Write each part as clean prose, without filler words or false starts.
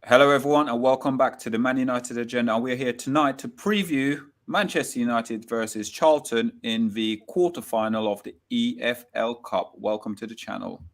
Hello, everyone, and welcome back to the Man United Agenda. We're here tonight to preview Manchester United versus Charlton in the quarterfinal of the EFL Cup. Welcome to the channel.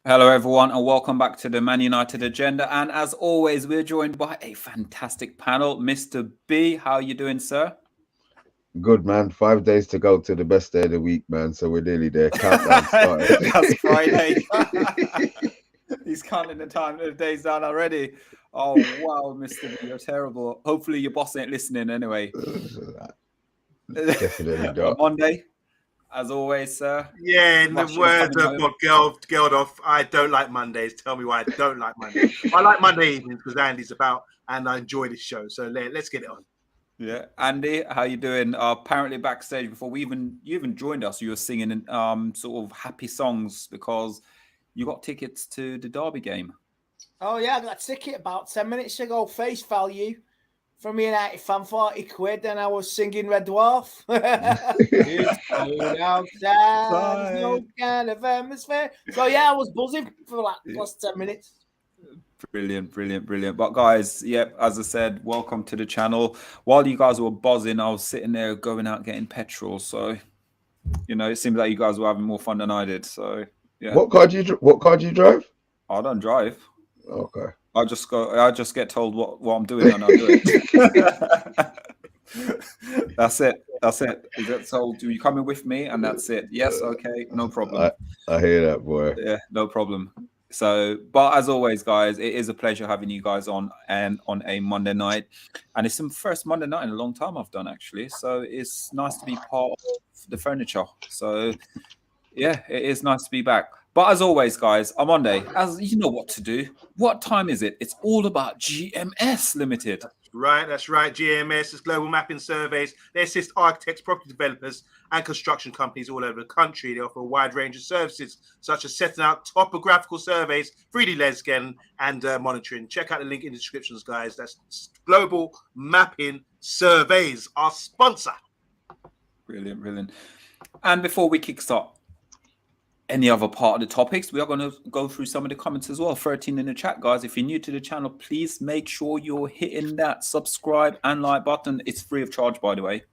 Hello, everyone, and welcome back to the Man United Agenda. And as always, we're joined by a fantastic panel. Mr. B, how are you doing, sir? Good, man. 5 days to go to the best day of the week, man. So we're nearly there. Countdown started. That's Friday. He's counting the days down already. Oh, wow, Mr. B, you're terrible. Hopefully your boss ain't listening anyway. Definitely not. Monday, as always, sir. Yeah, in the words of what Geldof, I don't like Mondays. Tell me why I don't like Mondays. I like Monday evenings because Andy's about and I enjoy this show. So let's get it on. Yeah, Andy, how you doing? Apparently backstage before you even joined us, you were singing sort of happy songs because you got tickets to the Derby game. Oh yeah, I got a ticket about 10 minutes ago. Face value from a United fan, 40 quid, and I was singing Red Dwarf. It's cold outside, no kind of atmosphere. So yeah, I was buzzing for like last 10 minutes. Brilliant. But guys, yep, as I said, welcome to the channel. While you guys were buzzing, I was sitting there going out getting petrol. So, you know, it seems like you guys were having more fun than I did. So, yeah. What car do you drive? I don't drive. Okay. I just get told what I'm doing and I do it. That's it. You get told, you coming with me? And that's it. Yes, okay, no problem. I hear that, boy. Yeah, no problem. So, but as always, guys, it is a pleasure having you guys on a Monday night. And it's the first Monday night in a long time I've done, actually. So it's nice to be part of the furniture. So, yeah, it is nice to be back. But as always, guys, on Monday, as you know what to do. What time is it? It's all about GMS Limited. That's right. GMS is Global Mapping Surveys. They assist architects, property developers, and construction companies all over the country. They offer a wide range of services, such as setting out topographical surveys, 3D laser scanning, and monitoring. Check out the link in the descriptions, guys. That's Global Mapping Surveys, our sponsor. Brilliant. And before we kickstart any other part of the topics, we are going to go through some of the comments as well. 13 in the chat, guys. If you're new to the channel, please make sure you're hitting that subscribe and like button. It's free of charge, by the way.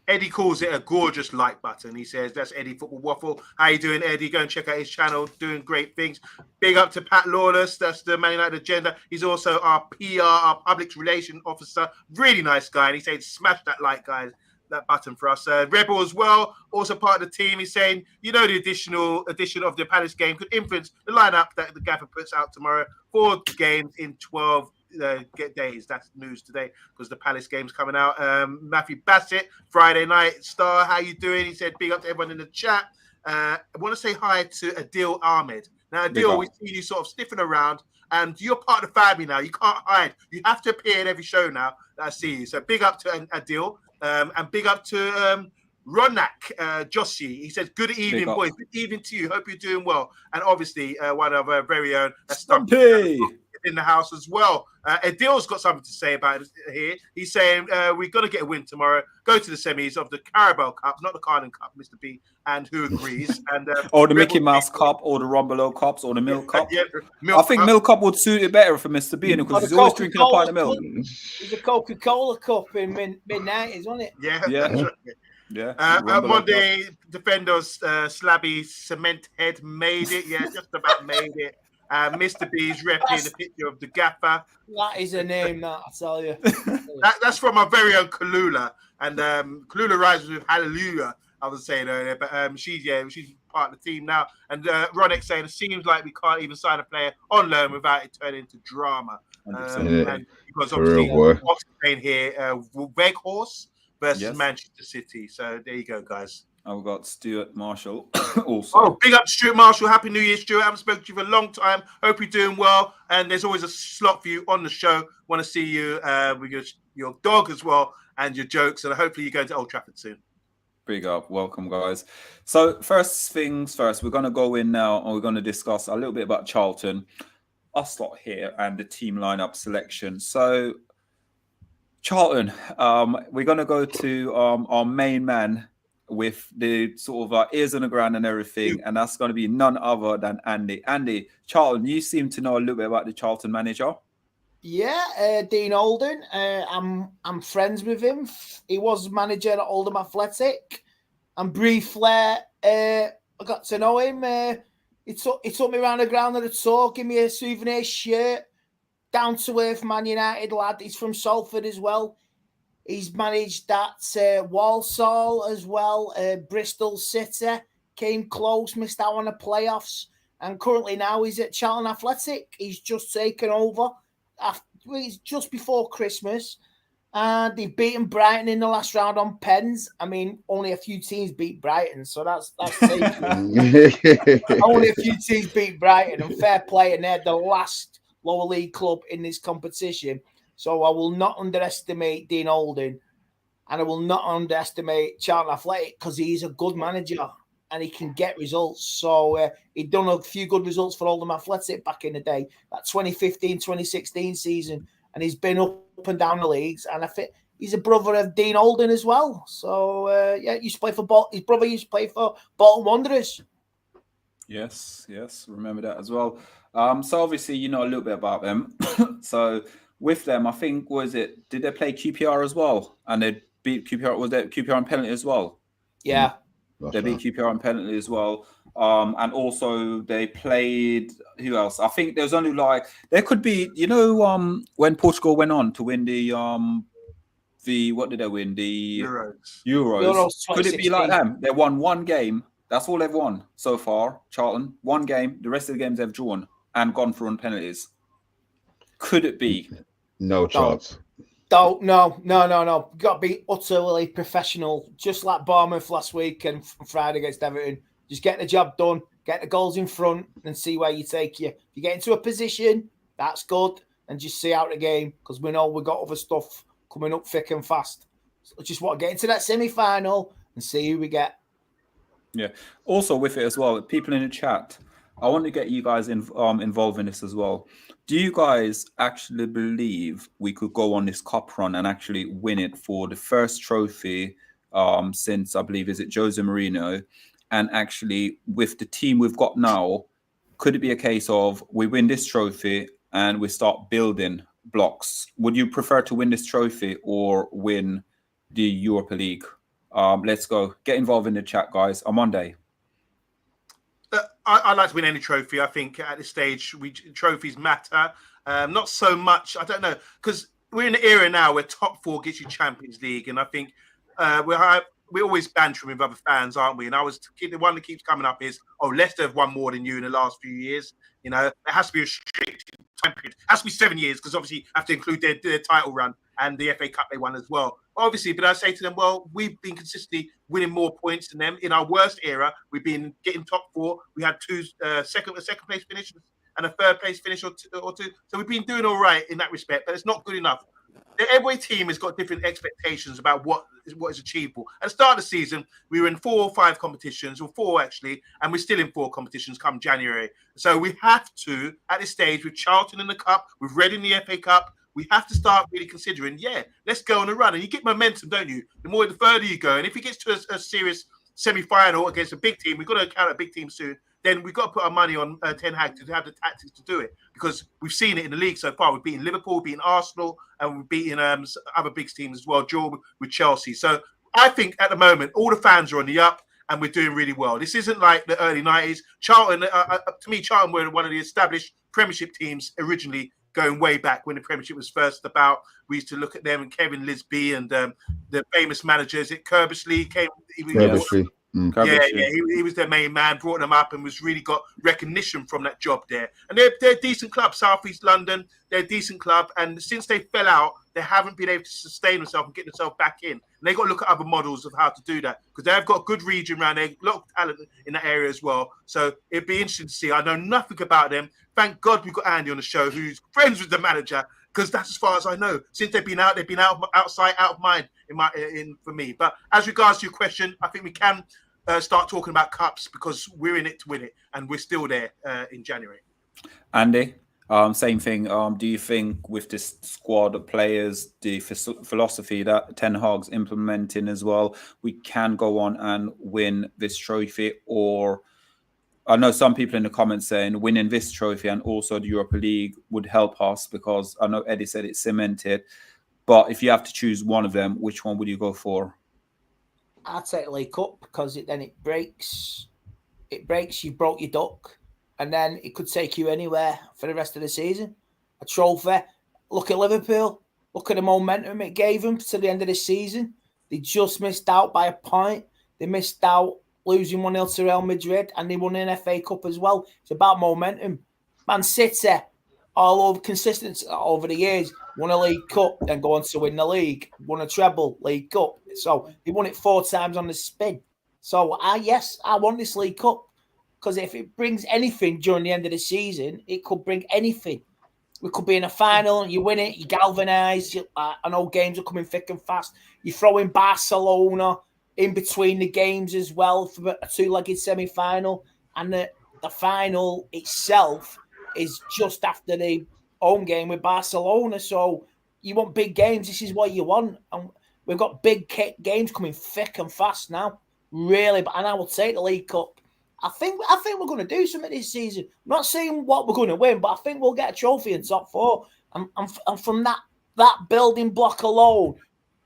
Eddie calls it a gorgeous like button. He says, that's Eddie Football Waffle. How you doing, Eddie? Go and check out his channel. Doing great things. Big up to Pat Lawless. That's the Man United Agenda. He's also our PR, our public relations officer. Really nice guy. And he said, smash that like, guys. That button for us. Rebel as well, also part of the team. He's saying, you know, the addition of the Palace game could influence the lineup that the gaffer puts out tomorrow. 4 games in 12 days. That's news today because the Palace game's coming out. Matthew Bassett, Friday night star. How you doing? He said, big up to everyone in the chat. I want to say hi to Adil Ahmed. Now, Adil, we see you sort of sniffing around. And you're part of the family now. You can't hide. You have to appear in every show now that I see you. So big up to Adil. And big up to Ronak Joshi. He says, good evening, boys. Good evening to you. Hope you're doing well. And obviously, one of our very own Stumpy in the house as well. Adil's got something to say about it here. He's saying, we've got to get a win tomorrow. Go to the semis of the Carabao Cup, not the Carling Cup, Mr. B. And who agrees? And or the Mickey Mouse Cup, or the Rumbelow Cups, or the Milk Cup. Yeah, I think Milk Cup would suit it better for Mr. B because he's always drinking a pint of milk. It's a Coca-Cola Cup in mid-90s, wasn't it? Yeah. Monday, defenders, Slabby Cement Head made it. Yeah, just about made it. Mr. B's repping the picture of the gaffer. That is a name, that I tell you. That's from my very own CALLULA. And CALLULA rises with Hallelujah, I was saying earlier. But she's part of the team now. And Ronek saying it seems like we can't even sign a player on loan without it turning into drama. And because obviously, what's saying here, Weghorst versus Manchester City. So there you go, guys. I've got Stuart Marshall also. Oh, big up to Stuart Marshall. Happy New Year, Stuart. I haven't spoken to you for a long time. Hope you're doing well. And there's always a slot for you on the show. Want to see you with your dog as well and your jokes. And hopefully you're going to Old Trafford soon. Big up. Welcome, guys. So first things first, we're going to go in now and we're going to discuss a little bit about Charlton. us lot here and the team lineup selection. So, Charlton, we're going to go to our main man with the sort of ears on the ground and everything, and that's going to be none other than Andy. Andy, Charlton, you seem to know a little bit about the Charlton manager. Yeah, Dean Holden. I'm friends with him. He was manager at Oldham Athletic, and briefly, I got to know him. He took me around the ground at a tour, give me a souvenir shirt. Down to earth Man United lad. He's from Salford as well. He's managed at Walsall as well. Bristol City came close, missed out on the playoffs, and currently now he's at Charlton Athletic. He's just taken over. It's just before Christmas, and they've beaten Brighton in the last round on pens. I mean, only a few teams beat Brighton, so that's only a few teams beat Brighton, and fair play, and they're the last lower league club in this competition. So I will not underestimate Dean Holden, and I will not underestimate Charlton Athletic, because he's a good manager and he can get results. So he'd done a few good results for Oldham Athletic back in the day, that 2015-2016 season, and he's been up and down the leagues. And I think he's a brother of Dean Holden as well. So yeah, he used to play for his brother used to play for Bolton Wanderers. Yes, remember that as well. So obviously you know a little bit about them. So with them, I think did they play QPR as well? And they beat QPR. Was that QPR on penalty as well? Yeah. They beat QPR on penalty as well. And also they played, who else? I think there's only there could be, when Portugal went on to win the what did they win? The Euros. Could it be like them? They won one game. That's all they've won so far, Charlton. One game. The rest of the games they've drawn and gone through on penalties. Could it be? No chance. No. Got to be utterly professional, just like Bournemouth last week and Friday against Everton. Just get the job done, get the goals in front, and see where you take you. If you get into a position, that's good, and just see out the game, because we know we've got other stuff coming up thick and fast. So just want to get into that semi-final and see who we get. Yeah. Also with it as well, people in the chat, I want to get you guys involved in this as well. Do you guys actually believe we could go on this cup run and actually win it for the first trophy since, I believe, is it Jose Mourinho? And actually, with the team we've got now, could it be a case of we win this trophy and we start building blocks? Would you prefer to win this trophy or win the Europa League? Let's go. Get involved in the chat, guys. OMONDI. I'd like to win any trophy. I think at this stage, trophies matter. Not so much. I don't know, because we're in an era now where top four gets you Champions League, and I think we're always bantering with other fans, aren't we? And the one that keeps coming up is, Leicester have won more than you in the last few years. You know, it has to be a restricted time period. It has to be 7 years, because obviously you have to include their title run and the FA Cup they won as well. Obviously, but I say to them, well, we've been consistently winning more points than them. In our worst era, we've been getting top four. We had two second place finishes and a third place finish or two. So we've been doing all right in that respect, but it's not good enough. Every team has got different expectations about what is achievable. At the start of the season, we were in 4 or 5 competitions, or 4 actually, and we're still in 4 competitions come January. So we have to, at this stage, with Charlton in the Cup, with Reading in the FA Cup, we have to start really considering, let's go on a run. And you get momentum, don't you? The further you go. And if it gets to a serious semi-final against a big team, we've got to encounter a big team soon, then we've got to put our money on Ten Hag to have the tactics to do it, because we've seen it in the league so far. We've beaten Liverpool, we've beaten Arsenal, and we've beaten other big teams as well, draw with Chelsea. So I think at the moment, all the fans are on the up, and we're doing really well. This isn't like the early 90s. Charlton, to me, Charlton were one of the established Premiership teams originally, going way back when the Premiership was first about. We used to look at them and Kevin Lisby and the famous managers at Kerbersley came. Kerbersley. He was their main man, brought them up, and was really got recognition from that job there. And they're a decent club, South East London. They're a decent club, and since they fell out, they haven't been able to sustain themselves and get themselves back in. And they got to look at other models of how to do that, because they have got a good region around there, a lot of talent in that area as well. So it'd be interesting to see. I know nothing about them. Thank God we've got Andy on the show, who's friends with the manager, because that's as far as I know. Since they've been out outside, out of mind for me. But as regards to your question, I think we can start talking about cups, because we're in it to win it, and we're still there in January. Andy, Same thing. Do you think with this squad of players, the philosophy that Ten Hag's implementing as well, we can go on and win this trophy? Or I know some people in the comments saying winning this trophy and also the Europa League would help us, because I know Eddie said it's cemented. But if you have to choose one of them, which one would you go for? I'd take the League Cup, because then it breaks. It breaks. You broke your duck. And then it could take you anywhere for the rest of the season. A trophy. Look at Liverpool. Look at the momentum it gave them to the end of the season. They just missed out by a point. They missed out losing 1-0 to Real Madrid, and they won an FA Cup as well. It's about momentum. Man City, all over consistency over the years, won a League Cup, then go on to win the league. Won a treble, League Cup. So they won it 4 times on the spin. So, I want this League Cup. Because if it brings anything during the end of the season, it could bring anything. We could be in a final, you win it, you galvanise. I know games are coming thick and fast. You throw in Barcelona in between the games as well for a 2-legged semi-final. And the final itself is just after the home game with Barcelona. So you want big games. This is what you want. And we've got big games coming thick and fast now. Really. And I will take the League Cup. I think we're going to do something this season. I'm not saying what we're going to win, but I think we'll get a trophy in top 4. And from that building block alone,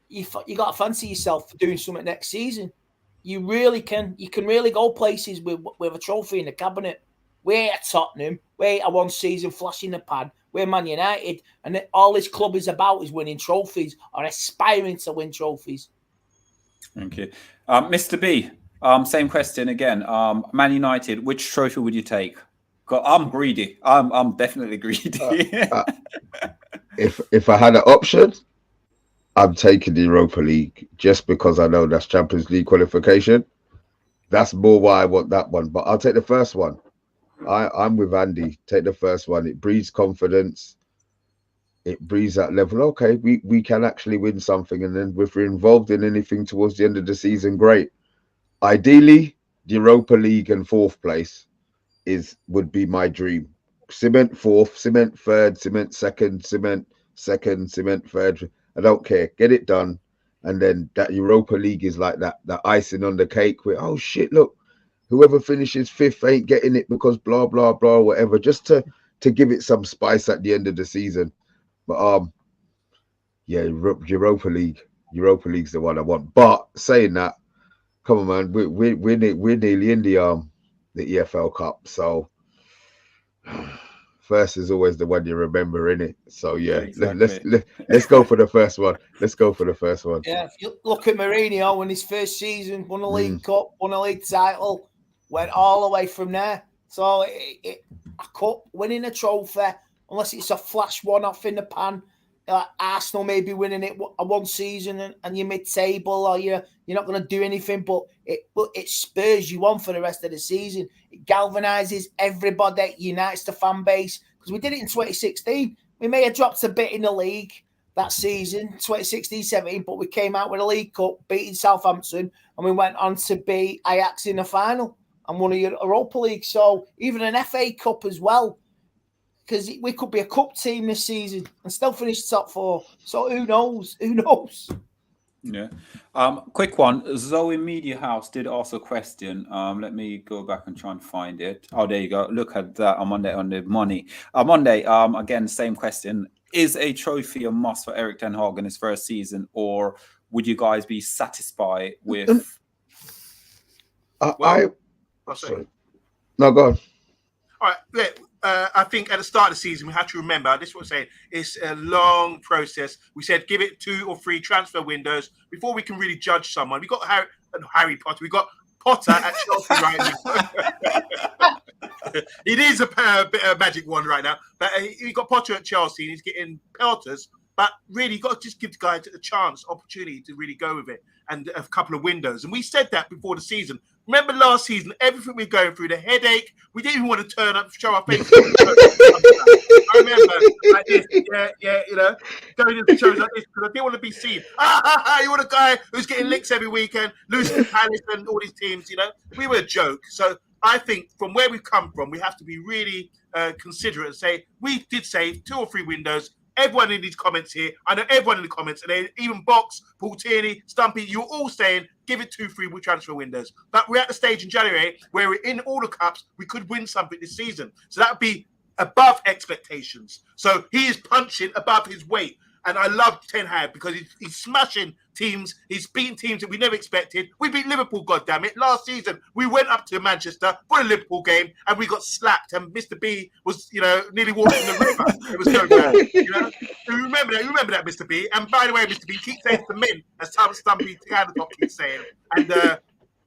you got to fancy yourself for doing something next season. You really can. You can really go places with a trophy in the cabinet. We're at Tottenham. We're a 1 season flash in the pan. We're Man United. And all this club is about is winning trophies or aspiring to win trophies. Thank you. Mr. B. Same question again. Man United, which trophy would you take? I'm greedy. I'm definitely greedy. If I had an option, I'm taking the Europa League, just because I know that's Champions League qualification. That's more why I want that one. But I'll take the first one. I'm with Andy. Take the first one. It breeds confidence. It breeds that level. Okay, we can actually win something. And then if we're involved in anything towards the end of the season, great. Ideally, the Europa League and 4th place would be my dream. Cement 4th, cement 3rd, cement 2nd, cement 2nd, cement 3rd. I don't care. Get it done. And then that Europa League is like that icing on the cake where, oh shit, look, whoever finishes 5th ain't getting it because blah, blah, blah, whatever, just to give it some spice at the end of the season. But yeah, Europa League's the one I want. But saying that, come on, man, we're nearly in the EFLCup. So first is always the one you remember, innit? So yeah, exactly. let's go for the first one. Let's go for the first one. Yeah, if you look at Mourinho in his first season, won a League Cup, won a league title, went all the way from there. So a cup, winning a trophy, unless it's a flash one-off in the pan. Arsenal may be winning it a 1 season and you're mid-table, or you're not going to do anything, but it spurs you on for the rest of the season. It galvanises everybody, unites the fan base, because we did it in 2016. We may have dropped a bit in the league that season, 2016-17, but we came out with a League Cup, beating Southampton, and we went on to beat Ajax in the final and won a Europa League. So even an FA Cup as well, because we could be a cup team this season and still finish top 4. So who knows? Who knows? Yeah. Quick one. Zoe Media House did ask a question. Let me go back and try and find it. Oh, there you go. Look at that. I'm on the money. Monday. Again, same question. Is a trophy a must for Erik ten Hag in his first season, or would you guys be satisfied with? Sorry. No, go on. All right. Look, I think at the start of the season, we have to remember, this is what I'm saying, it's a long process. We said give it 2 or 3 transfer windows before we can really judge someone. We got Harry Potter. We got Potter at Charlton right now. It is a bit of a magic one right now. But we got Potter at Chelsea and he's getting pelters. But really, you've got to just give the guy a chance, opportunity to really go with it, and a couple of windows. And we said that before the season. Remember last season, everything we were going through, the headache, we didn't even want to turn up, show our faces. I remember like this, going into shows like this because I didn't want to be seen. You want a guy who's getting licks every weekend, losing to Palace and all these teams, We were a joke. So I think from where we've come from, we have to be really considerate and say, we did say 2 or 3 windows. Everyone in these comments here, I know everyone in the comments, and even Box, Paul Tierney, Stumpy, you're all saying, give it 2-3 transfer windows. But we're at the stage in January where we're in all the cups, we could win something this season. So that would be above expectations. So he is punching above his weight. And I love Ten Hag because he's smashing teams. He's beating teams that we never expected. We beat Liverpool, goddammit. Last season, we went up to Manchester for a Liverpool game and we got slapped. And Mr. B was, nearly walking in the river. It was so bad. You remember that? You remember that, Mr. B? And by the way, Mr. B, keep saying to men, as Tom Stumpy Countertop keeps saying. And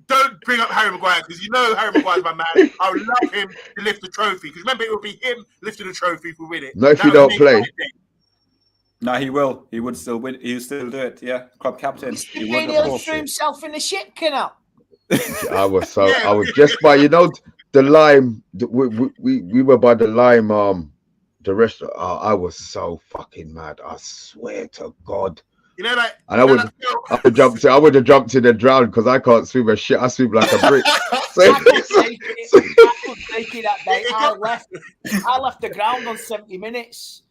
don't bring up Harry Maguire because Harry Maguire's my man. I would love him to lift the trophy because remember, it would be him lifting the trophy if we win it. No, if you don't play. No, he will. He would still win. He would still do it. Yeah, club captain. He really threw himself in the shit canal. I was just by the lime. We were by the lime. The restaurant. I was so fucking mad. I swear to God. And I would have jumped in and drowned because I can't swim as shit. I swim like a brick. I could take it that day. I left the ground on 70 minutes.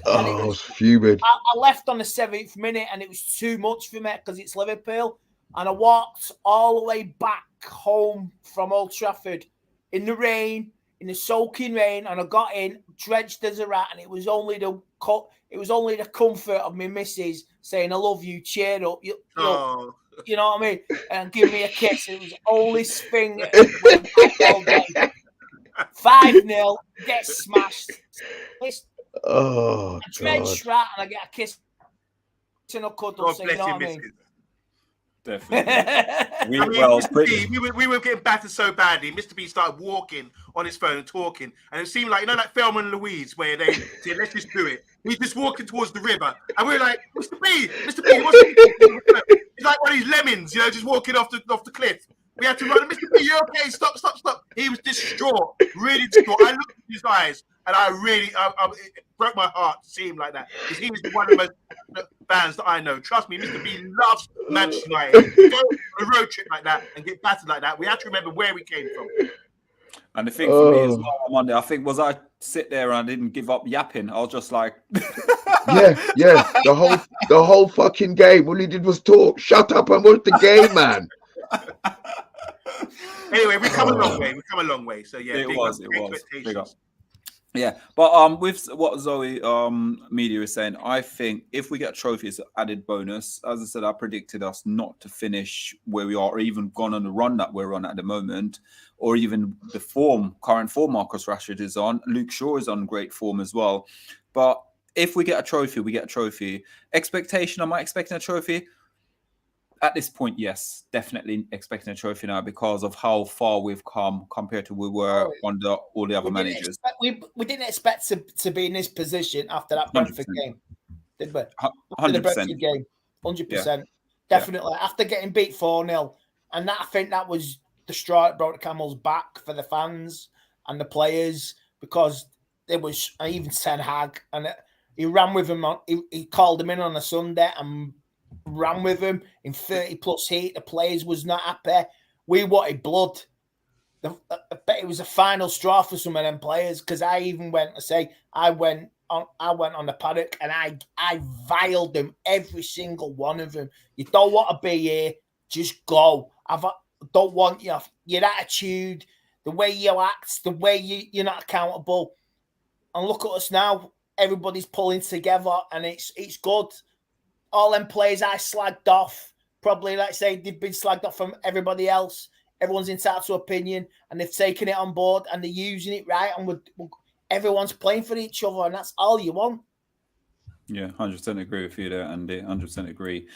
I was fuming. I left on the 7th minute and it was too much for me because it's Liverpool. And I walked all the way back home from Old Trafford in the rain, in the soaking rain, and I got in drenched as a rat. And it was only the comfort of my missus saying, "I love you, cheer up." You know what I mean? And give me a kiss. It was the only thing all day. 5-0, get smashed. Oh, I drenched rat and I get a kiss and a cuddle. So you know what I mean? Definitely. We were getting battered so badly. Mr. B started walking on his phone and talking, and it seemed like like Thelma and Louise, where they said, "Let's just do it." He's just walking towards the river, and we're like, "Mr. B, what's he?" He's like one of these lemons, just walking off the cliff. We had to run. Mr. B, you okay? Stop. He was distraught, really distraught. I looked in his eyes, and it broke my heart to see him like that because he was one of the most fans that I know. Trust me, Mr. B loves Manchester United. Go on a road trip like that and get battered like that. We have to remember where we came from. And the thing for me as well on Monday, I think I sit there and I didn't give up yapping. I was just like, yeah. The whole fucking game. All he did was talk. Shut up and watch the game, man. Anyway, we come a long way. So yeah, it was. Big up. Yeah, but with what Zoe Media is saying, I think if we get trophies, added bonus. As I said, I predicted us not to finish where we are, or even gone on the run that we're on at the moment, or even the current form Marcus Rashford is on. Luke Shaw is on great form as well. But if we get a trophy, we get a trophy. Expectation? Am I expecting a trophy? At this point, yes, definitely expecting a trophy now because of how far we've come compared to where we were under all the other managers. We didn't expect to be in this position after that Brentford game, did we? 100%. The Brentford game, 100%. Yeah. Definitely. Yeah. After getting beat 4-0, and I think that was the straw that brought the camel's back for the fans and the players because there was even Ten Hag, and he ran with him. He called him in on a Sunday and ran with him in 30 plus heat. The players was not happy. We wanted blood. I bet it was a final straw for some of them players because I even went on the paddock and I viled them, every single one of them. You don't want to be here, just go. I don't want your attitude, the way you act, the way you're not accountable. And look at us now. Everybody's pulling together and it's good. All them players I slagged off, probably, like I say, they've been slagged off from everybody else. Everyone's entitled to opinion, and they've taken it on board, and they're using it right, and everyone's playing for each other, and that's all you want. Yeah, 100% agree with you there, Andy. 100% agree.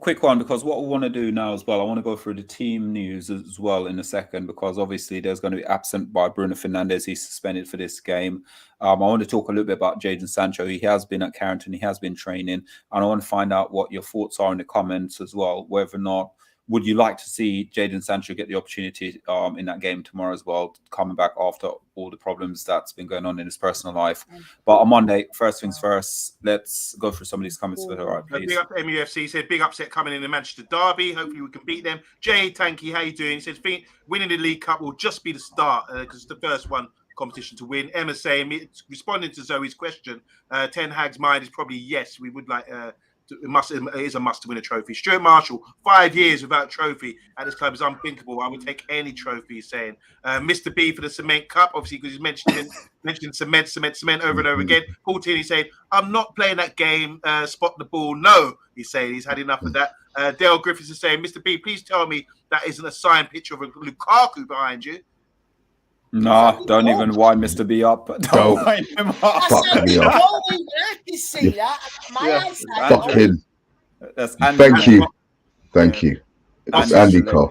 Quick one, because what we want to do now as well, I want to go through the team news as well in a second, because obviously there's going to be absent by Bruno Fernandes. He's suspended for this game. I want to talk a little bit about Jaden Sancho. He has been at Carrington. He has been training. And I want to find out what your thoughts are in the comments as well, whether or not would you like to see Jaden Sancho get the opportunity in that game tomorrow as well, coming back after all the problems that's been going on in his personal life? But on Monday, first things first, let's go through some of these comments. All right, please. Big up to MUFC. Said big upset coming in the Manchester derby. Hopefully we can beat them. Jay Tanky, how you doing? He says winning the League Cup will just be the start because it's the first one competition to win. Emma saying, responding to Zoe's question, Ten Hag's mind is probably yes. We would like. It is a must to win a trophy. Stuart Marshall, 5 years without a trophy at this club is unthinkable. I would take any trophy, he's saying. Mr. B for the Cement Cup, obviously, because he's mentioned cement over and over again. Paul Tierney saying, I'm not playing that game, spot the ball. No, he's saying he's had enough of that. Dale Griffiths is saying, Mr. B, please tell me that isn't a signed picture of a Lukaku behind you. No, don't even wind Mr. B up. Don't wind him up. Fuck me up. I can see that. My eyesight. Fucking. That's Andy. Thank you. Thank you. It's Andy Cole.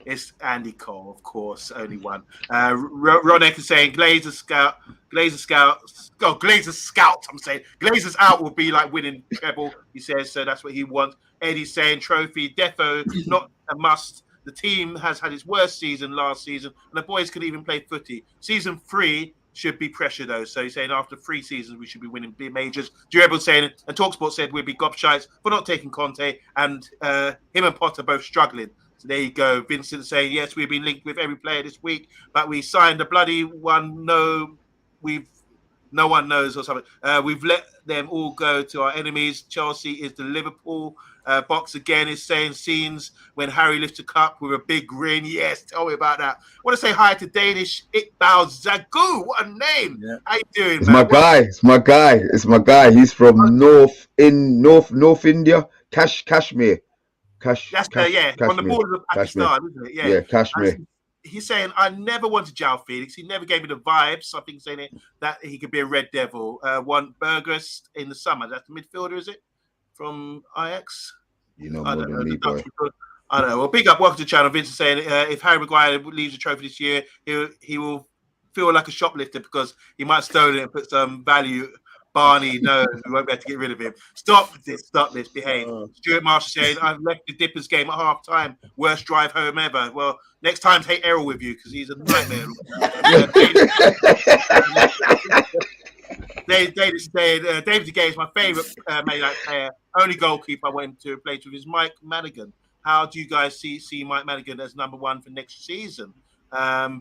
It's Andy Cole, of course, only one. Ron Eck is saying Glazers Scout. I'm saying Glazers out will be like winning treble. He says so. That's what he wants. Eddie's saying trophy. Defo not a must. The team has had its worst season last season, and the boys could even play footy. Season 3 should be pressure, though. So he's saying after 3 seasons, we should be winning big majors. Durable saying, and TalkSport said we'd be gobshites for not taking Conte, and him and Potter both struggling. So there you go. Vincent saying, yes, we've been linked with every player this week, but we signed a bloody one. No one knows or something. We've let them all go to our enemies. Chelsea is the Liverpool. Box again is saying scenes when Harry lifts a cup with a big grin. Yes, tell me about that. I want to say hi to Danish Iqbal Zagu. What a name. Yeah. How you doing, man? It's my guy. He's from North India. Kashmir. That's Kashmir. On the border of Pakistan, isn't it? Yeah, Kashmir. He's saying, I never wanted João Felix. He never gave me the vibes. I think saying that he could be a Red Devil. Want Burgers in the summer. That's the midfielder, is it? From Ajax? You know more than me, boy. I don't know. Well, big up. Welcome to the channel. Vincent saying, if Harry Maguire leaves the trophy this year, he will feel like a shoplifter because he might steal it and put some value. Barney, no, we won't be able to get rid of him. Stop this, behave. Stuart Marshall saying, I've left the Dippers game at half time. Worst drive home ever. Well, next time take Errol with you because he's a nightmare. David said, David De Gea is my favourite Man United player. Only goalkeeper I want him to replace with is Mike Madigan. How do you guys see Mike Madigan as number 1 for next season?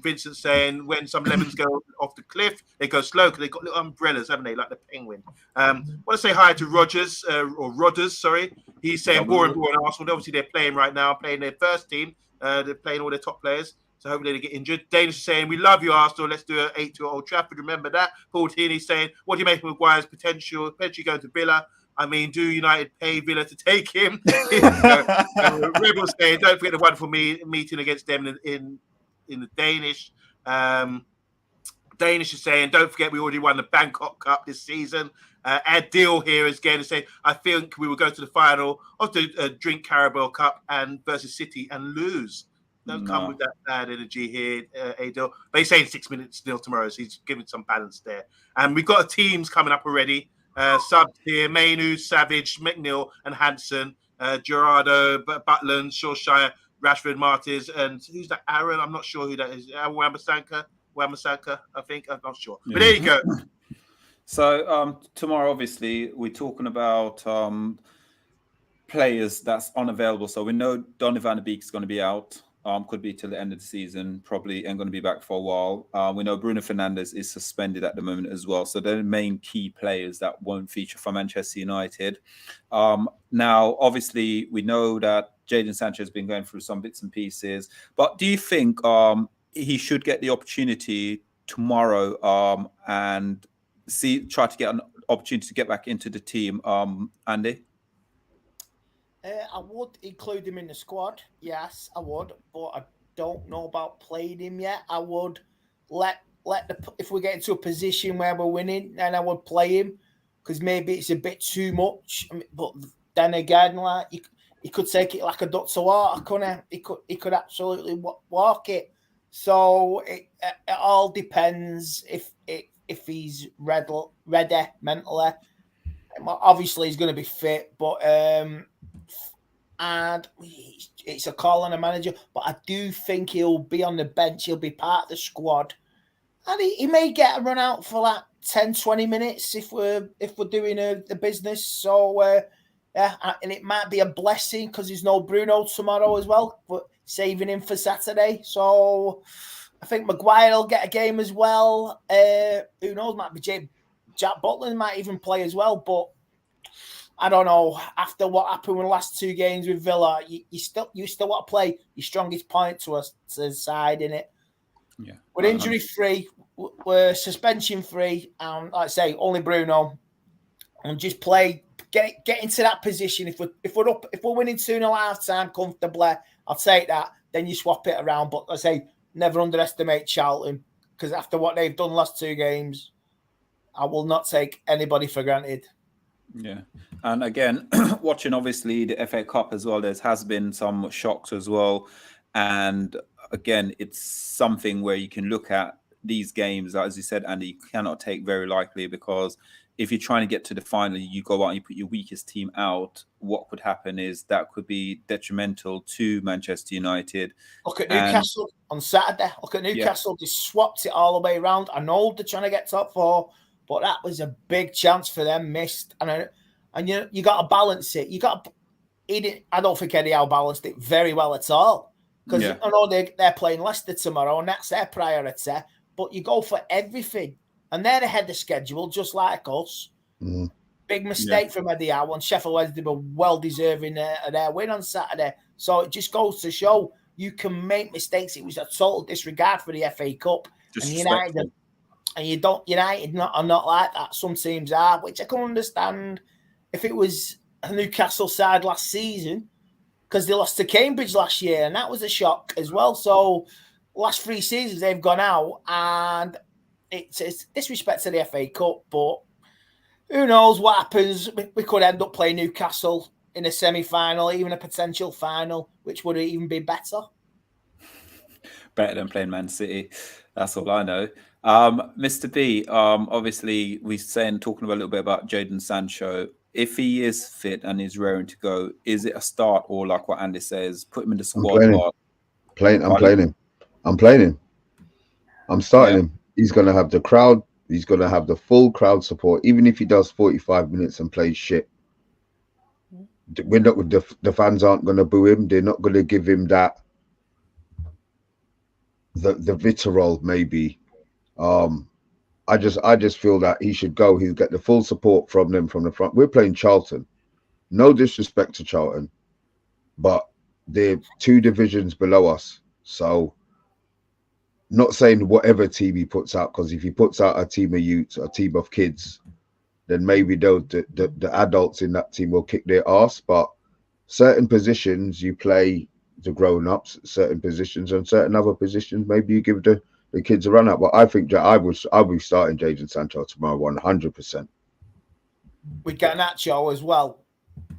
Vincent saying, when some lemons go off the cliff, they go slow because they've got little umbrellas, haven't they, like the penguin. I want to say hi to Rodders, sorry. He's saying boring Arsenal. Obviously, they're playing right now, playing their first team. They're playing all their top players. So hopefully they get injured. Danish is saying, we love you, Arsenal. Let's do an 8-2 at Old Trafford. Remember that. Paul Tierney saying, what do you make of Maguire's potentially going to Villa? I mean, do United pay Villa to take him? Rebels saying, don't forget the wonderful meeting against them in the Danish. Danish is saying, don't forget we already won the Bangkok Cup this season. Ed Deal here is again saying, I think we will go to the final of the Drink Carabao Cup and versus City and lose. Don't come with that bad energy here, Adil. But he's saying 6 minutes still tomorrow, so he's giving some balance there. And we've got teams coming up already. Subs here, Mainu, Savage, McNeil, and Hansen, Gerardo, Butland, Shawshire, Rashford, Martins, and who's that? Aaron? I'm not sure who that is. Wamasanka, I think. I'm not sure. But there you go. So tomorrow, obviously, we're talking about players that's unavailable. So we know Donny van de Beek is going to be out. Could be till the end of the season, probably ain't going to be back for a while. We know Bruno Fernandes is suspended at the moment as well. So they're the main key players that won't feature for Manchester United. Now, obviously, we know that Jaden Sancho has been going through some bits and pieces. But do you think he should get the opportunity tomorrow and try to get an opportunity to get back into the team, Andy? I would include him in the squad. Yes, I would, but I don't know about playing him yet. I would if we get into a position where we're winning, then I would play him because maybe it's a bit too much. But then again, like he could take it like a duck to water, couldn't he? He could absolutely walk it. So it all depends if he's ready mentally. Obviously, he's going to be fit, but and it's a call on a manager. But I do think he'll be on the bench. He'll be part of the squad, and he may get a run out for like 10, 20 minutes if we're doing the business. So yeah, and it might be a blessing because there's no Bruno tomorrow as well, but saving him for Saturday. So I think Maguire will get a game as well. Who knows? Might be Jack Butland might even play as well. But I don't know. After what happened in the last 2 games with Villa, you still want to play your strongest point to the side in it. Yeah, we're injury free, we're suspension free, and like I say, only Bruno. And just play, get into that position. If we're winning 2-0 half time comfortably, I'll take that. Then you swap it around. But I say, never underestimate Charlton, because after what they've done last 2 games, I will not take anybody for granted. Yeah. And again, watching obviously the FA Cup as well, there has been some shocks as well. And again, it's something where you can look at these games, as you said, Andy, you cannot take very lightly, because if you're trying to get to the final, you go out and you put your weakest team out. What could happen is that could be detrimental to Manchester United. Look at Newcastle on Saturday. Look at Newcastle, just swapped it all the way around. I know they're trying to get top 4, but that was a big chance for them missed. And you got to balance it. I don't think Eddie Howe balanced it very well at all, because I know they're playing Leicester tomorrow and that's their priority. But you go for everything. And they're ahead of schedule, just like us. Mm. Big mistake from Eddie Howe, and Sheffield Wednesday were well-deserving of their win on Saturday. So it just goes to show you can make mistakes. It was a total disregard for the FA Cup. And United are not like that. Some teams are, which I can understand if it was a Newcastle side last season, because they lost to Cambridge last year, and that was a shock as well. So last 3 seasons they've gone out, and it's disrespect to the FA Cup, but who knows what happens. We could end up playing Newcastle in a semi-final, even a potential final, which would even be better. Better than playing Man City. That's all I know. Mr. B, obviously we're talking about a little bit about Jaden Sancho. If he is fit and is raring to go, is it a start, or like what Andy says, put him in the squad? I'm playing him. I'm starting him. He's going to have the crowd. He's going to have the full crowd support, even if he does 45 minutes and plays shit. We're not. The fans aren't going to boo him. They're not going to give him that. The vitriol, maybe. I just feel that he should go. He'll get the full support from them from the front. We're playing Charlton. No disrespect to Charlton, but they're 2 divisions below us. So. Not saying whatever team he puts out, because if he puts out a team of youths, a team of kids, then maybe the adults in that team will kick their ass. But certain positions you play the grown-ups, certain positions, and certain other positions maybe you give the kids a run out. But I think I'll be starting Jaden Sancho tomorrow 100%. We get Nacho as well.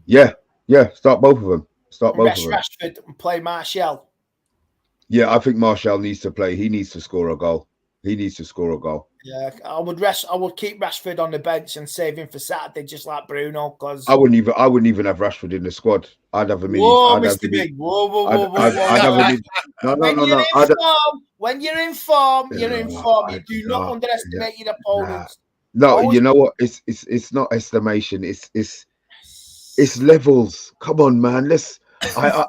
Yeah, start both of them. Rashford and play Martial. Yeah, I think Martial needs to play. He needs to score a goal. Yeah, I would keep Rashford on the bench and save him for Saturday, just like Bruno. Because I wouldn't even have Rashford in the squad. I'd have him in. Whoa, Mr. Big. Whoa. When you're in form, you're in form. You do not underestimate your opponents. No, you know what? It's not estimation. It's levels. Come on, man. I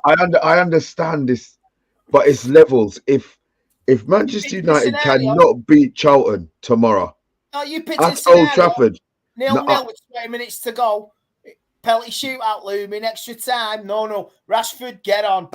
understand this. But it's levels. If Manchester United cannot beat Charlton tomorrow at Old Trafford, 0-0 with 20 minutes to go, penalty shootout looming, extra time. No, Rashford, get on.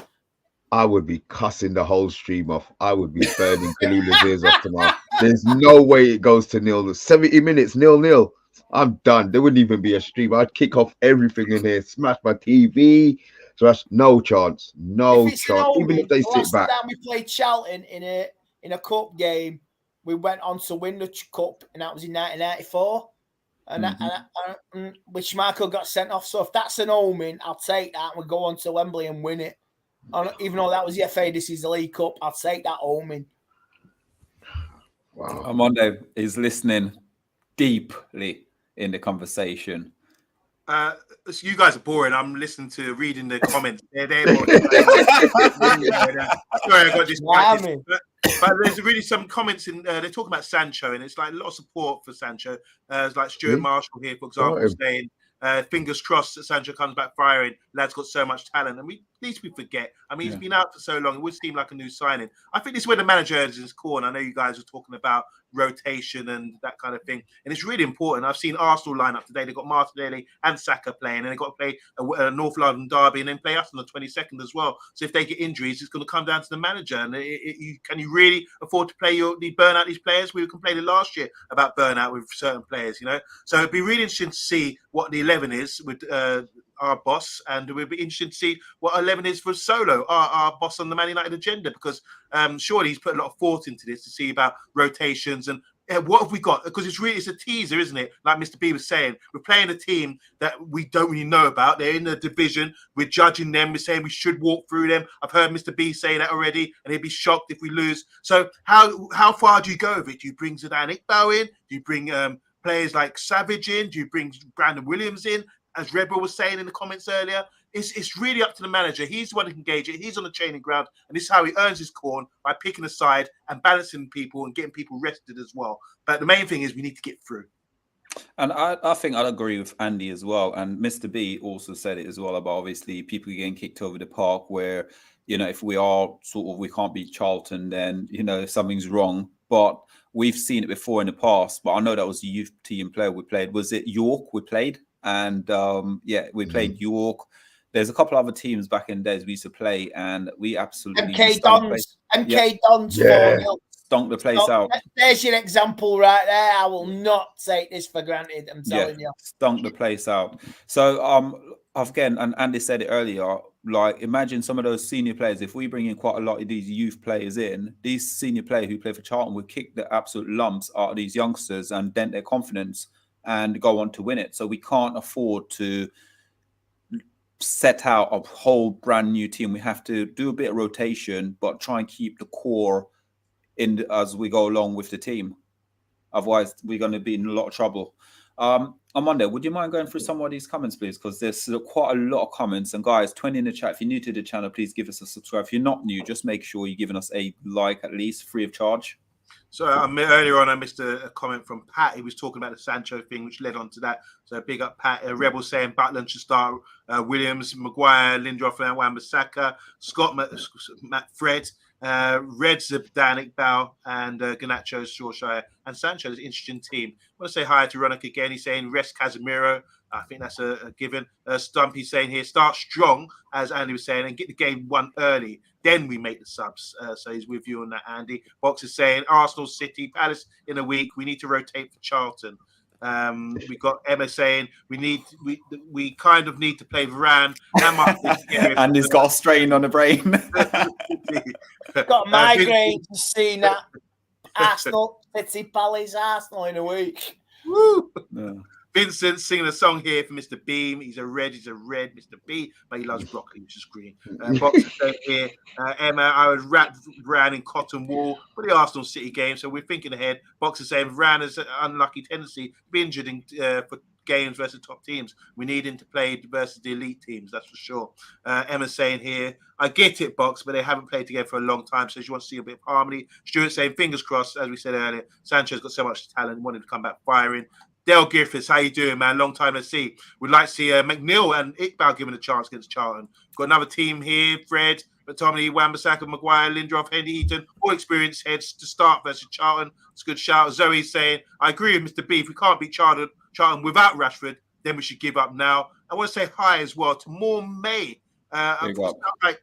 I would be cussing the whole stream off. I would be burning CALLULA's ears off tomorrow. There's no way it goes to 0-0. 70 minutes, 0-0. I'm done. There wouldn't even be a stream. I'd kick off everything in here, smash my TV. So that's no chance. Even if they sit back. Last time we played Charlton in a cup game, we went on to win the cup, and that was in 1994. And which Michael got sent off. So if that's an omen, I'll take that. We'll go on to Wembley and win it. And even though that was the FA, this is the League Cup. I'll take that omen. Wow. OMONDI is listening deeply in the conversation. You guys are boring. I'm listening to reading the comments. They're sorry, I got distracted. But there's really some comments in. They're talking about Sancho, and it's like a lot of support for Sancho. There's like Stuart Marshall here, for example, saying Fingers crossed that Sancho comes back firing. Lad's got so much talent, and at least we forget. I mean, he's been out for so long; it would seem like a new signing. I think this is where the manager is in his corner. I know you guys are talking about rotation and that kind of thing, and it's really important. I've seen Arsenal line up today; they've got Martinelli and Saka playing, and they've got to play a North London derby, and then play us on the 22nd as well. So if they get injuries, it's going to come down to the manager. And can you really afford to burn out these players? We complained last year about burnout with certain players, you know. So it'd be really interesting to see what the 11 is with our boss, and we'll be interested to see what 11 is for Solo, our boss on the Man United agenda, because surely he's put a lot of thought into this to see about rotations and what have we got? Because it's a teaser, isn't it? Like Mr. B was saying, we're playing a team that we don't really know about. They're in the division. We're judging them. We're saying we should walk through them. I've heard Mr. B say that already, and he'd be shocked if we lose. So how far do you go with it? Do you bring Zidane Iqbal in? Do you bring players like Savage in? Do you bring Brandon Williams in? As Rebel was saying in the comments earlier, it's really up to the manager. He's the one who can gauge it. He's on the training ground, and this is how he earns his corn, by picking a side and balancing people and getting people rested as well. But the main thing is we need to get through. And I think I'd agree with Andy as well. And Mr. B also said it as well about obviously people getting kicked over the park where, you know, if we can't beat Charlton, then, you know, something's wrong. But we've seen it before in the past. But I know that was the youth team player we played. Was it York we played? And we played York. There's a couple other teams back in the days we used to play, and we absolutely MK Dons. Yeah. Stunk the place out. There's your example right there. I will not take this for granted. I'm telling you. Stunk the place out. So again, and Andy said it earlier, like imagine some of those senior players. If we bring in quite a lot of these youth players in, these senior players who play for Charlton would kick the absolute lumps out of these youngsters and dent their confidence and go on to win it. So we can't afford to set out a whole brand new team. We have to do a bit of rotation, but try and keep the core in as we go along with the team. Otherwise, we're going to be in a lot of trouble. Amanda, would you mind going through some of these comments, please? Because there's quite a lot of comments. And guys, 20 in the chat. If you're new to the channel, please give us a subscribe. If you're not new, just make sure you're giving us a like, at least free of charge. So earlier on, I missed a comment from Pat. He was talking about the Sancho thing, which led on to that. So big up Pat. Rebel saying Butland should start Williams, Maguire, Lindelof, and Wan-Bissaka, Scott, Matt, Fred, Red, Zidane Iqbal, and Garnacho, Shawshire, and Sancho is an interesting team. I want to say hi to Ronak again. He's saying rest Casemiro. I think that's a given. Stumpy saying here, start strong, as Andy was saying, and get the game won early. Then we make the subs. So he's with you on that, Andy. Box is saying Arsenal, City, Palace in a week. We need to rotate for Charlton. We got Emma saying we kind of need to play Varane. And he's got a strain on the brain. Got a migraine to see that Arsenal, City, Palace, Arsenal in a week. Woo! Yeah. Vincent singing a song here for Mr. Beam. He's a red Mr. B, but he loves broccoli, which is green. Boxer saying here, Emma, I would wrap Varane in cotton wool for the Arsenal City game, so we're thinking ahead. Boxer saying Varane has an unlucky tendency to be injured for games versus top teams. We need him to play versus the elite teams, that's for sure. Emma's saying here, I get it, Box, but they haven't played together for a long time, so she wants to see a bit of harmony. Stuart saying, fingers crossed, as we said earlier, Sancho's got so much talent, wanted to come back firing. Dale Griffiths, how you doing, man? Long time to see. We'd like to see McNeil and Iqbal given a chance against Charlton. Got another team here, Fred, McTominay, Wan-Bissaka, Maguire, Lindelof, Henry Eaton, all experienced heads to start versus Charlton. It's a good shout. Zoe saying, I agree with Mr. B. If we can't beat Charlton without Rashford, then we should give up now. I want to say hi as well to Morn May. Like,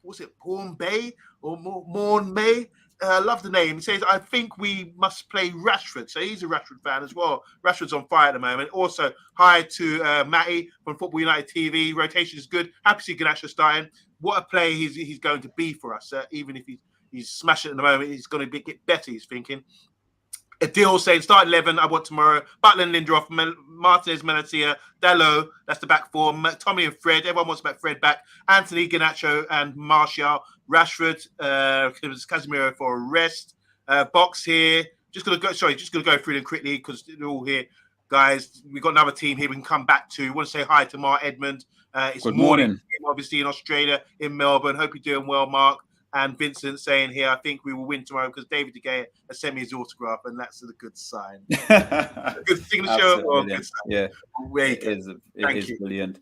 what's it, Morn Bay or Morn May? I love the name. He says, I think we must play Rashford. So he's a Rashford fan as well. Rashford's on fire at the moment. Also, hi to Matty from Football United TV. Rotation is good. Happy to see Garnacho starting. What a player he's going to be for us. Even if he's smashing at the moment, he's going to get better, he's thinking. Adil saying, start 11, I want tomorrow. Butland, Lindelof, Martinez, Malacia, Dalot, that's the back four. Tommy and Fred, everyone wants Fred back. Anthony, Garnacho, and Martial. Rashford, Casemiro for a rest. Box here. Just gonna go through them quickly because they're all here. Guys, we've got another team here we can come back to. Want to say hi to Mark Edmund. It's Good morning. Obviously in Australia, in Melbourne. Hope you're doing well, Mark. And Vincent saying here, I think we will win tomorrow because David De Gea has sent me his autograph, and that's a good sign. Good signature or good sign. Yeah, it is brilliant.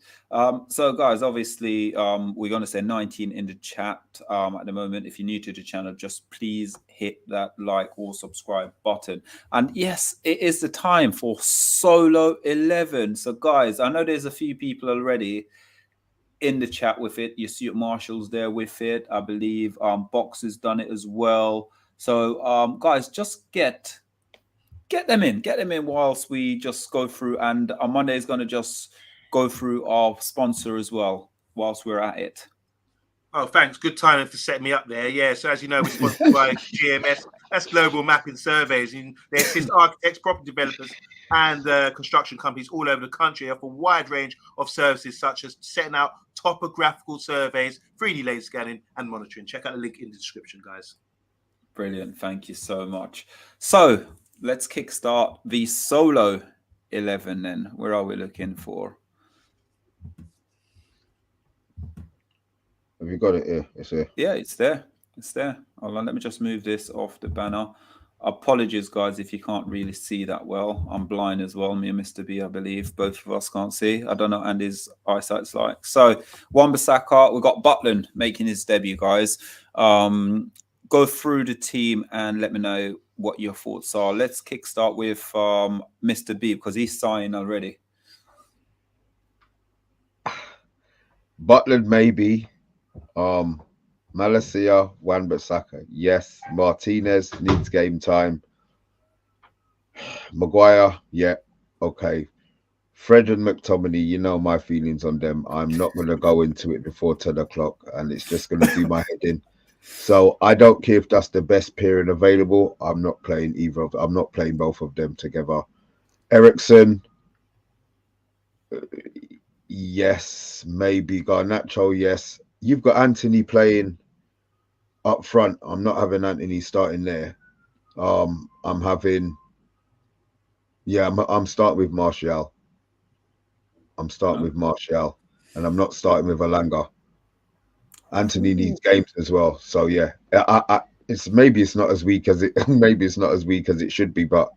So, guys, obviously, we're going to say 19 in the chat at the moment. If you're new to the channel, just please hit that like or subscribe button. And yes, it is the time for Solo 11. So, guys, I know there's a few people already in the chat with it. You see Marshall's there with it. I believe Box has done it as well. So guys, just get them in whilst we just go through, and on Monday is going to just go through our sponsor as well whilst we're at it. Oh, thanks. Good timing for setting me up there. Yeah, so as you know, we're sponsored by GMS. That's Global Mapping Surveys. And they assist architects, property developers, and construction companies all over the country. They offer a wide range of services such as setting out topographical surveys, 3D laser scanning, and monitoring. Check out the link in the description, guys. Brilliant. Thank you so much. So let's kickstart the Solo 11 then. Where are we looking for? Have you got it here? It's here. Yeah, it's there. It's there. Hold on, let me just move this off the banner. Apologies, guys, if you can't really see that well. I'm blind as well. Me and Mr. B, I believe. Both of us can't see. I don't know what Andy's eyesight's like. So, Wan-Bissaka, we've got Butland making his debut, guys. Go through the team and let me know what your thoughts are. Let's kickstart with Mr. B because he's signed already. Butland, maybe. Malacia, Wan-Bissaka, yes. Martinez needs game time. Maguire, yeah, okay. Fred and McTominay, you know my feelings on them. I'm not going to go into it before 10 o'clock, and it's just going to do my head in. So I don't care if that's the best pairing available. I'm not playing either of them. I'm not playing both of them together. Ericsson, yes, maybe. Garnacho, yes. You've got Anthony playing up front. I'm not having Anthony starting there. I'm having, yeah, I'm starting with Martial. I'm starting with Martial, and I'm not starting with Alanga. Anthony needs games as well. So yeah, it's maybe it's not as weak as it should be, but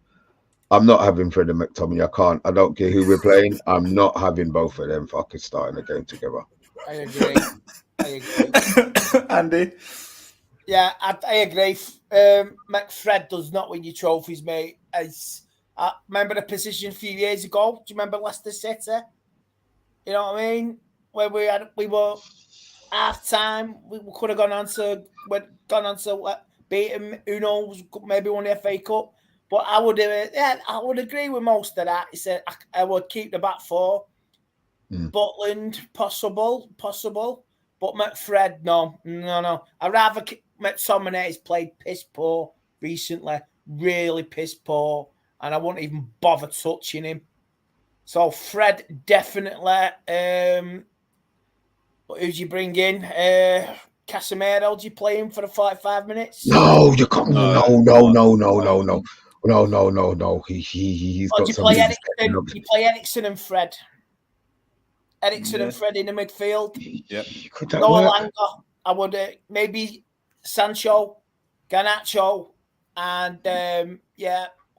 I'm not having Fred and McTominay. I don't care who we're playing. I'm not having both of them fucking starting a game together. I agree. Andy? Yeah, I agree. McFred does not win your trophies, mate. I remember the position a few years ago. Do you remember Leicester City? You know what I mean? Where we were half time, we could have gone on to beat him. Who knows? Maybe won the FA Cup. But I would agree with most of that. He said I would keep the back four. Butland, possible. But McFred, no. I'd rather McTominay has played piss poor recently, really piss poor, and I wouldn't even bother touching him. So Fred, definitely. Who'd you bring in? Casemiro, do you play him for the 45 minutes? No, you can't. No. He's got some. You play Ericsson and Fred. Ericsson and Fred in the midfield. Yeah. No Alanga. I would maybe Sancho, Garnacho, and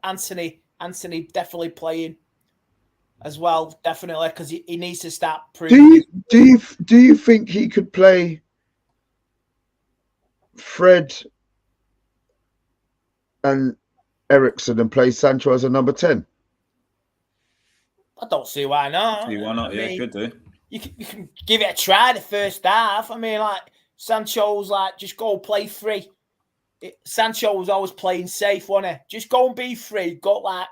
Anthony. Anthony definitely playing as well, definitely, because he needs to start proving. Do you think he could play Fred and Ericsson and play Sancho as a number 10? I don't see why not. Yeah, could do. You can give it a try the first half. I mean, like, Sancho's like, just go play free. Sancho was always playing safe, wasn't he? Just go and be free. Go like,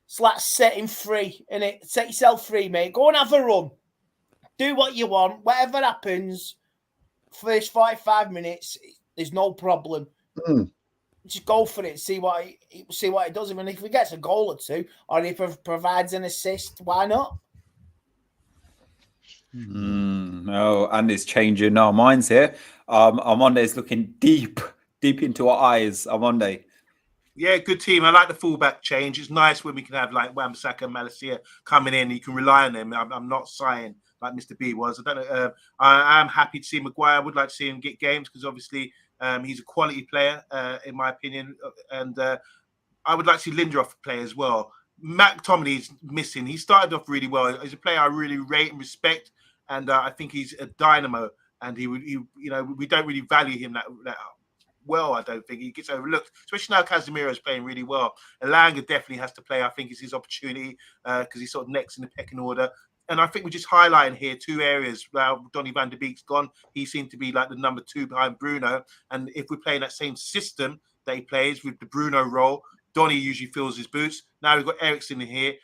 it's like setting free, innit? Set yourself free, mate. Go and have a run. Do what you want. Whatever happens, first 45 minutes, there's no problem. Just go for it. See what it does. I mean, if he gets a goal or two, or he provides an assist, why not? No, and it's changing our minds here. Armando is looking deep into our eyes. Armando. Yeah, good team. I like the fullback change. It's nice when we can have like Wan-Bissaka and Malacia coming in. You can rely on them. I'm not sighing like Mr. B was. I don't know. I'm happy to see Maguire. I would like to see him get games because obviously He's a quality player, in my opinion, and I would like to see Lindelof play as well. McTominay's missing. He started off really well. He's a player I really rate and respect, and I think he's a dynamo. And we don't really value him that well. I don't think he gets overlooked, especially now Casemiro is playing really well. Elanga definitely has to play. I think it's his opportunity because he's sort of next in the pecking order. And I think we're just highlighting here two areas. Now, Donny van de Beek's gone. He seemed to be like the number 2 behind Bruno. And if we're playing that same system that he plays with the Bruno role, Donny usually fills his boots. Now we've got Eriksen in here.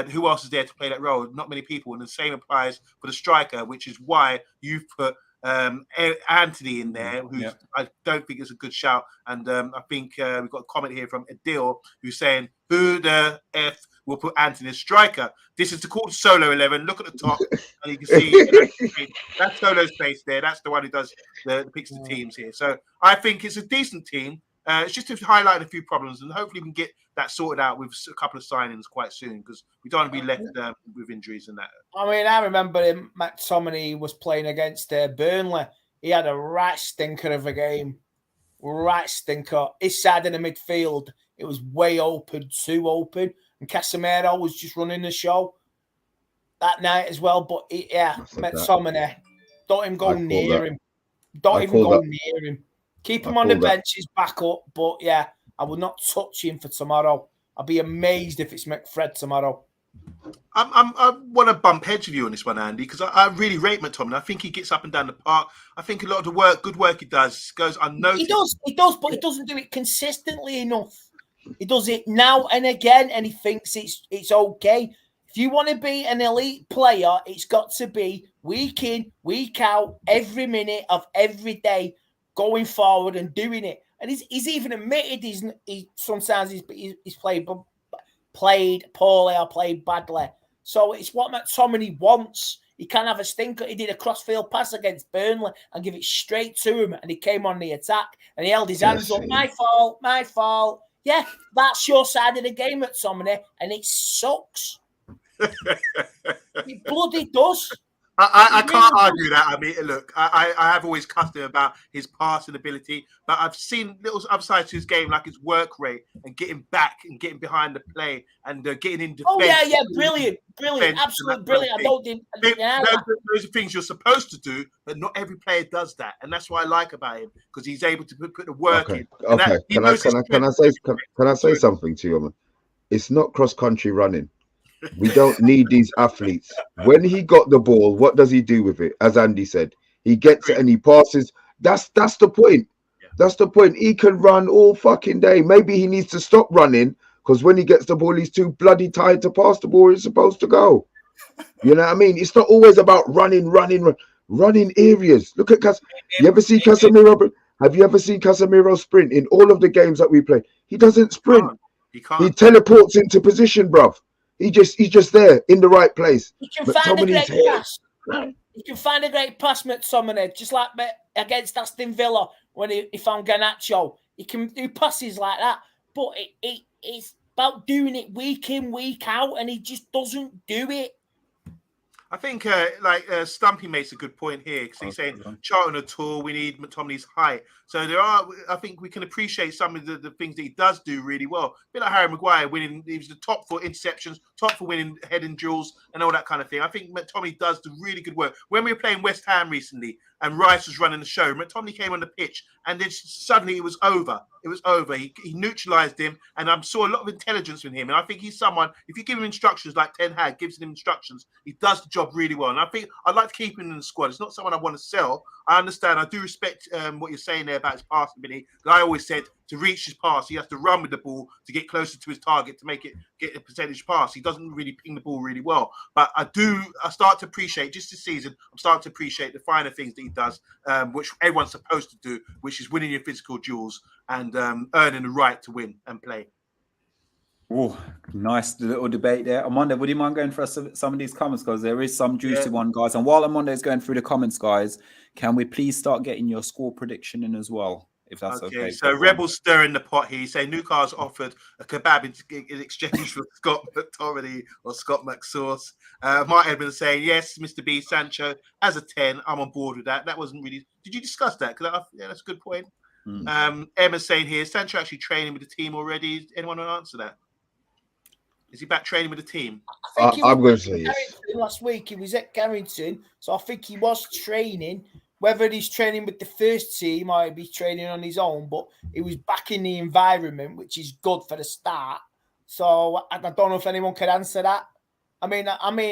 Who else is there to play that role? Not many people. And the same applies for the striker, which is why you've put Anthony in there, who I don't think is a good shout. And I think we've got a comment here from Adil who's saying, who the F will put Anthony as striker? This is the called solo 11. Look at the top, and you can see that's Solo's place there. That's the one who does the picks the teams here. So I think it's a decent team. It's just to highlight a few problems, and hopefully we can get that sorted out with a couple of signings quite soon, because we don't want to be left with injuries and that. I mean, I remember him, McTominay was playing against Burnley. He had a right stinker of a game. Right stinker. His side of the midfield, it was way open, too open. And Casemiro was just running the show that night as well. But McTominay, don't even go near him. Don't even go near him. Keep him on the bench, he's back up. But yeah, I will not touch him for tomorrow. I'll be amazed if it's McFred tomorrow. I want to bump heads with you on this one, Andy, because I really rate McTominay. I think he gets up and down the park. I think a lot of the good work he does goes unnoticed. He does, but he doesn't do it consistently enough. He does it now and again, and he thinks it's okay. If you want to be an elite player, it's got to be week in, week out, every minute of every day, going forward and doing it. And he's even admitted sometimes he's played poorly or played badly. So it's what McTominay wants. He can have a stinker. He did a crossfield pass against Burnley and give it straight to him, and he came on the attack and he held his hands up. My fault. Yeah, that's your side of the game, McTominay, and it sucks. It bloody does. I can't argue that. I mean, look, I have always cussed him about his passing ability, but I've seen little upsides to his game, like his work rate and getting back and getting behind the play and getting in defense. Oh, yeah, brilliant, absolutely brilliant. I don't think those are things you're supposed to do, but not every player does that, and that's what I like about him, because he's able to put the work in. Okay, can I say something to you, man? It's not cross country running. We don't need these athletes. When he got the ball, what does he do with it? As Andy said, he gets it and he passes. That's the point. Yeah. That's the point. He can run all fucking day. Maybe he needs to stop running, because when he gets the ball, he's too bloody tired to pass the ball where he's supposed to go. You know what I mean? It's not always about running areas. Look at you ever see Casemiro? Have you ever seen Casemiro sprint in all of the games that we play? He doesn't sprint. He teleports into position, bruv. He's just there in the right place. He can find a great pass. He can find a great pass, McTominay, just like against Aston Villa when he found Garnacho. He can do passes like that, but it's about doing it week in, week out, and he just doesn't do it. I think Stumpy makes a good point here, because he's saying Charlton are tall, we need McTominay's height. So I think we can appreciate some of the things that he does do really well. A bit like Harry Maguire winning, he was the top for interceptions, top for winning heading duels and all that kind of thing. I think McTominay does do really good work. When we were playing West Ham recently and Rice was running the show, McTominay came on the pitch and then suddenly it was over. It was over. He neutralised him, and I saw a lot of intelligence in him. And I think he's someone, if you give him instructions like Ten Hag gives him instructions, he does the job really well. And I think I'd like to keep him in the squad. It's not someone I want to sell. I understand. I do respect what you're saying there about his passing ability. I always said to reach his pass, he has to run with the ball to get closer to his target to make it get a percentage pass. He doesn't really ping the ball really well. But I start to appreciate, just this season, I'm starting to appreciate the finer things that he does, which everyone's supposed to do, which is winning your physical duels and earning the right to win and play. Oh, nice little debate there. Amanda, would you mind going for some of these comments? Because there is some juicy one, guys. And while Amanda is going through the comments, guys, can we please start getting your score prediction in as well, if that's okay? So Rebels stirring the pot here. You say Newcastle offered a kebab in exchange for Scott McTominay or Scott McSauce. Mark Edmonds saying, yes, Mr. B, Sancho as a 10. I'm on board with that. That wasn't really... Did you discuss that? Because that's a good point. Emma's saying here, is Sancho actually training with the team already? Anyone want to answer that? Is he back training with the team? I'm going to say yes. Last week he was at Carrington, so I think he was training. Whether he's training with the first team or he'd be training on his own, but he was back in the environment, which is good for the start. So I don't know if anyone could answer that. I mean,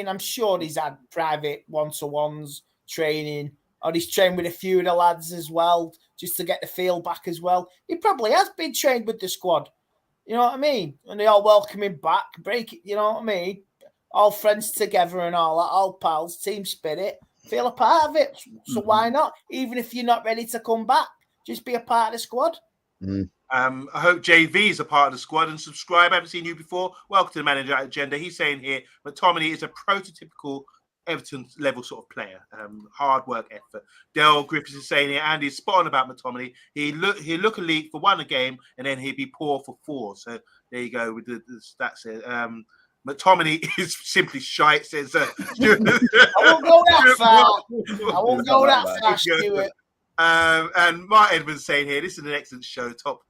I'm sure he's had private one-to-ones training, or he's trained with a few of the lads as well, just to get the feel back as well. He probably has been trained with the squad. You know what I mean? And they all welcome him back, break it, you know what I mean? All friends together and all that, all pals, team spirit, feel a part of it. So why not? Even if you're not ready to come back, just be a part of the squad. I hope JV is a part of the squad and subscribe. I haven't seen you before. Welcome to the Manager Agenda. He's saying here, McTominay is a prototypical Everton level sort of player. Hard work, effort. Dale Griffiths is saying here, Andy's spot on about McTominay. He'll look elite for one a game, and then he'd be poor for 4. So there you go with the stats here. McTominay is simply shite, says I won't go that far. I won't go that far, Stuart. And Mark Edmonds saying here, this is an excellent show, top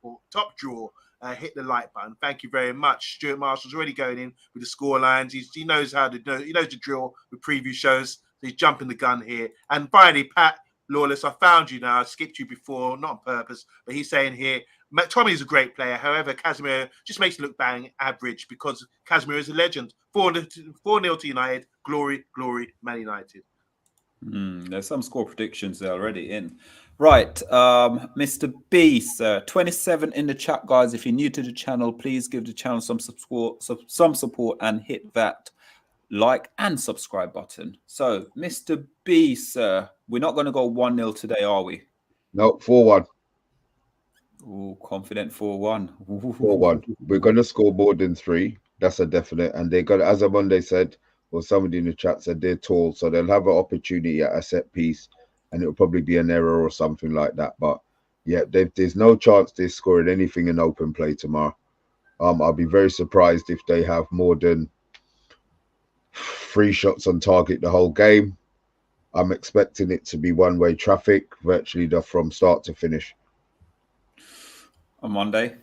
draw. Hit the like button. Thank you very much. Stuart Marshall's already going in with the score lines. He knows how to do. He knows the drill with preview shows. So he's jumping the gun here. And finally, Pat Lawless, I found you now. I skipped you before, not on purpose, but he's saying here, McTominay is a great player. However, Casemiro just makes it look bang average because Casemiro is a legend. 4-0 to United. Glory, glory, Man United. There's some score predictions there already in. Right, Mr. B, sir, 27 in the chat, guys. If you're new to the channel, please give the channel some support and hit that like and subscribe button. So, Mr. B, sir, we're not going to go 1-0 today, are we? No, 4-1. Oh, confident 4-1. 4-1. We're going to score more than 3. That's a definite. And they're going to, as Monday said, or somebody in the chat said, they're tall, so they'll have an opportunity at a set piece, and it'll probably be an error or something like that. But yeah, there's no chance they're scoring anything in open play tomorrow. I'll be very surprised if they have more than 3 shots on target the whole game. I'm expecting it to be one-way traffic, virtually from start to finish. On Monday?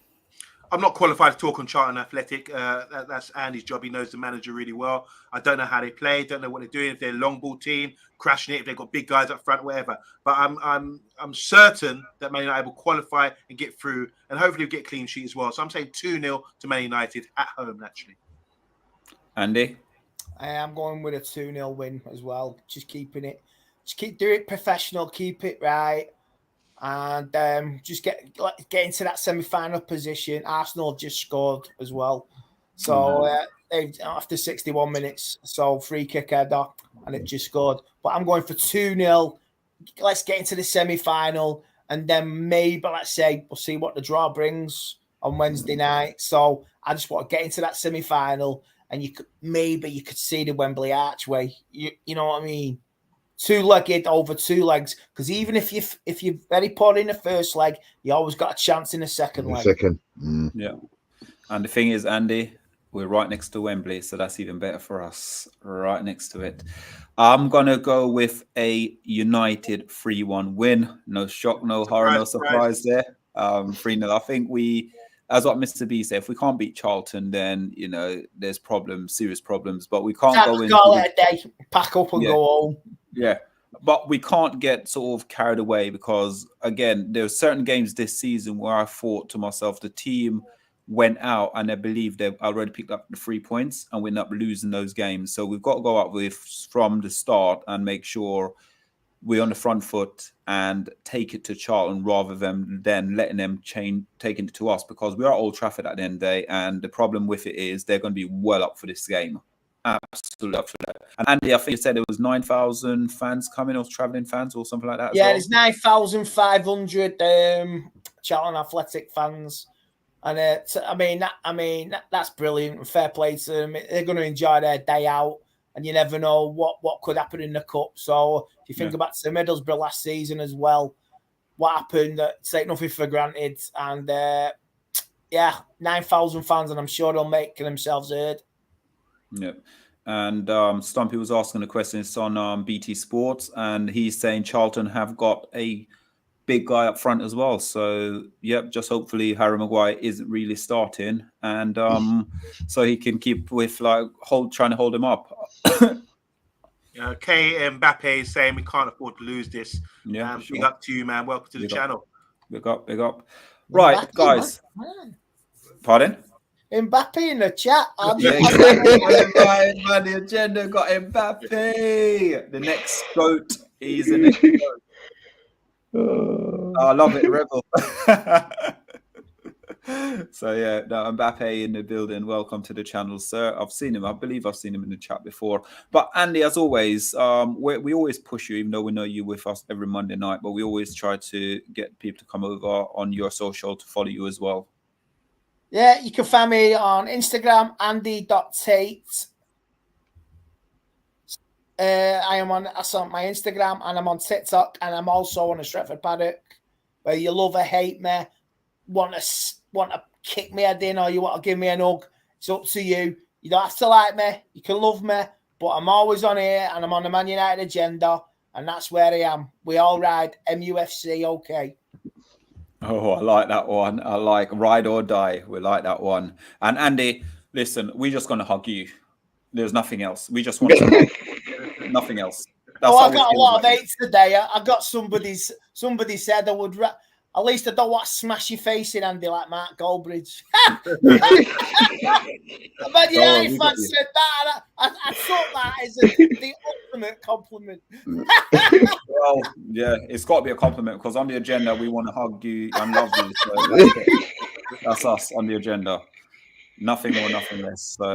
I'm not qualified to talk on Charlton Athletic. That's Andy's job. He knows the manager really well. I don't know how they play. Don't know what they're doing. If they're a long ball team, crashing it. If they've got big guys up front, whatever. But I'm certain that Man United will qualify and get through, and hopefully we'll get a clean sheet as well. So I'm saying 2-0 to Man United at home, actually. Andy? I am going with a 2-0 win as well. Just keep doing it professional, keep it right. And just get into that semi-final position. Arsenal just scored as well. So after 61 minutes, so free kick header, and it just scored. But I'm going for 2-0. Let's get into the semi-final, and then maybe, let's say, we'll see what the draw brings on Wednesday night. So I just want to get into that semi-final, and you could see the Wembley archway. You know what I mean? 2-legged over 2 legs, because even if you're very poor in the first leg, you always got a chance in the second leg. Yeah. And the thing is, Andy, we're right next to Wembley, so that's even better for us. Right next to it. I'm gonna go with a United 3-1 win. No shock, no horror, no surprise there. 3-0. I think as what Mr. B said, if we can't beat Charlton, then there's problems, serious problems. But we can't go in. A day, pack up and go home. Yeah, but we can't get sort of carried away because, again, there are certain games this season where I thought to myself, the team went out and I believe they've already picked up the 3 points and we end up losing those games. So we've got to go up with from the start and make sure we're on the front foot and take it to Charlton rather than letting them taking it to us, because we are Old Trafford at the end of the day, and the problem with it is they're going to be well up for this game. Absolutely up for that. And Andy, I think you said there was 9,000 fans coming, or travelling fans or something like that. Yeah, there's 9,500 Charlton Athletic fans, and that's brilliant. Fair play to them. They're going to enjoy their day out, and you never know what could happen in the cup. So if you think about the Middlesbrough last season as well, what happened? Take nothing for granted, and 9,000 fans, and I'm sure they'll make themselves heard. Yeah. And Stumpy was asking a question. It's on BT Sports, and he's saying Charlton have got a big guy up front as well. So yep, just hopefully Harry Maguire isn't really starting, and so he can keep with like trying to hold him up. K Mbappe is saying we can't afford to lose this. Yeah, Big up to you, man. Welcome to the channel. Big up. Right, Mbappe, guys. man. Pardon? Mbappe in the chat. Man, the agenda got Mbappe. The next GOAT. He's the next GOAT. I love it, Rebel. So yeah, no, Mbappe in the building. Welcome to the channel, sir. I've seen him. I believe I've seen him in the chat before. But Andy, as always, we always push you, even though we know you with us every Monday night. But we always try to get people to come over on your social to follow you as well. Yeah, you can find me on Instagram, andy.tate. I am on my Instagram, and I'm on TikTok, and I'm also on a Stretford Paddock, where you love or hate me, want to kick me head in, or you want to give me an hug. It's up to you. You don't have to like me. You can love me, but I'm always on here, and I'm on the Man United agenda, and that's where I am. We all ride MUFC, okay. Oh, I like that one. I like ride or die. We like that one. And Andy, listen, we're just going to hug you. There's nothing else. We just want to hug. Nothing else. That's I got a lot of hates today. I got somebody said I would. At least I don't want to smash your face in, Andy, like Mark Goldbridge. Man United fan said that. I thought that is the ultimate compliment. Well, yeah, it's got to be a compliment because on the agenda we want to hug you and love you. So that's us on the agenda. Nothing more, nothing less. So,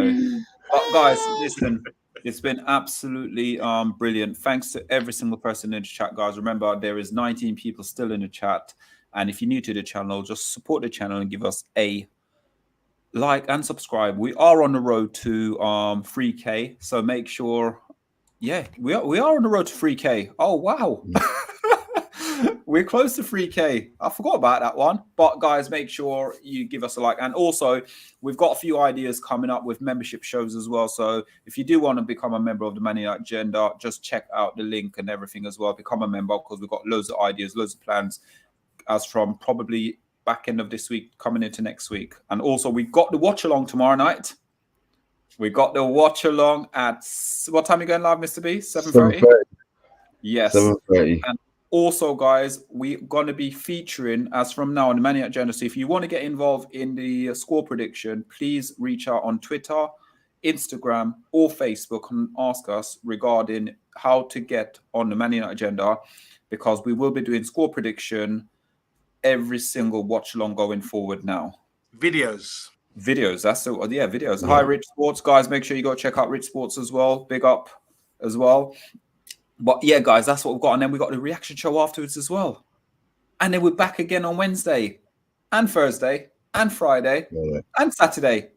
but guys, listen. It's been absolutely brilliant. Thanks to every single person in the chat, guys. Remember, there is 19 people still in the chat. And if you're new to the channel, just support the channel and give us a like and subscribe. We are on the road to 3K. So make sure, yeah, we are on the road to 3K. Oh, wow. We're close to 3K. I forgot about that one. But guys, make sure you give us a like. And also, we've got a few ideas coming up with membership shows as well. So if you do want to become a member of the Man United Agenda, just check out the link and everything as well. Become a member because we've got loads of ideas, loads of plans as from probably back end of this week coming into next week. And also, we've got the watch along tomorrow night. We got the watch along at what time are you going live, Mr. B? 7:30? Yes. 7:30. And also, guys, we're going to be featuring, as from now on, the Man United Agenda. So if you want to get involved in the score prediction, please reach out on Twitter, Instagram, or Facebook and ask us regarding how to get on the Man United Agenda, because we will be doing score prediction every single watch along going forward now. Videos. That's it. Yeah, videos. Yeah. Hi, Rich Sports, guys. Make sure you go check out Rich Sports as well. Big up as well. But yeah, guys, that's what we've got. And then we got the reaction show afterwards as well. And then we're back again on Wednesday and Thursday and Friday and Saturday.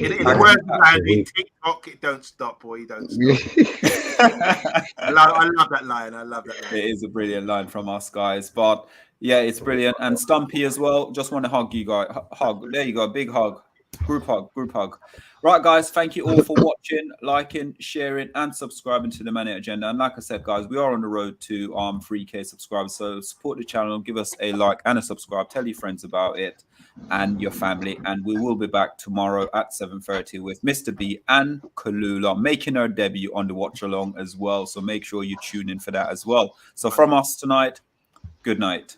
In the words of Andy, TikTok, it don't stop, boy. You don't stop. I love that line. I love that line. It is a brilliant line from us, guys. But yeah, it's brilliant. And Stumpy as well. Just want to hug you guys. Hug. There you go. Big hug. Group hug. Right, guys. Thank you all for watching, liking, sharing, and subscribing to the Man United Agenda. And like I said, guys, we are on the road to 3K subscribers. So support the channel, give us a like and a subscribe. Tell your friends about it and your family. And we will be back tomorrow at 7:30 with Mr. B and CALLULA making her debut on the watch along as well. So make sure you tune in for that as well. So from us tonight, good night.